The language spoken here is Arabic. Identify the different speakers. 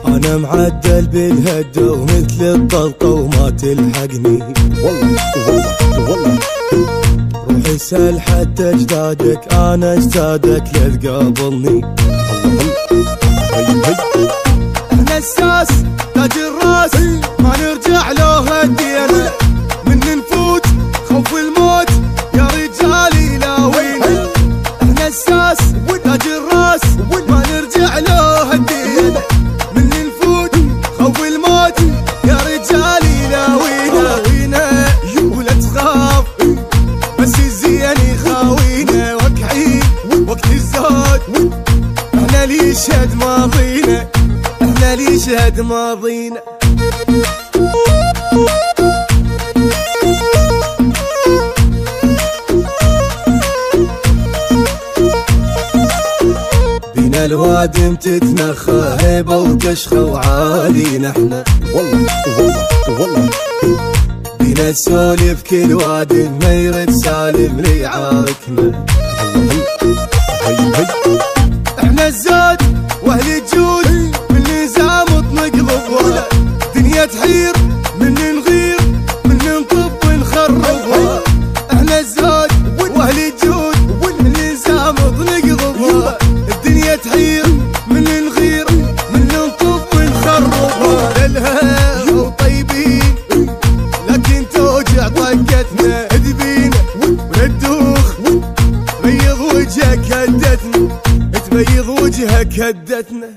Speaker 1: أنا معدل بالهدة ومثل الطلقة وما تلحقني. والله روح اسأل حتى أجدادك، أنا أجدادك لا تقابلني.
Speaker 2: احنا الساس تاج الراس، ما نرجع له هدينا، من نفوت خوف الموت يا رجالي لاوينا. احنا الساس تاج الراس، ما نرجع له هدينا، من نفوت خوف الموت يا رجالي لاوينا. ولا تخاف بس الزين يخاوينا، وقعين وقت الزود احنا اللي يشهد ماضينا، احنا اللي يشهد ماضينا.
Speaker 1: بينا الوادم تتنخى هيبة وكشخة وعالينا احنا. والله بينا السولف كل وادم ما يرد سالم ليعاركنا.
Speaker 2: احنا الزاد واهل الجود، من نزام نقلبها، دنيا تحير من نغير من ننطب نخربها. احنا الزاد واهل الجود، من نزام نقلبها، الدنيا تحير من نغير من ننطب نخربها. للها وطيبين لكن توجع طقتنا، ادبينا وندوخ تبيض وجهك هدتنا، تبيض وجهك هدتنا.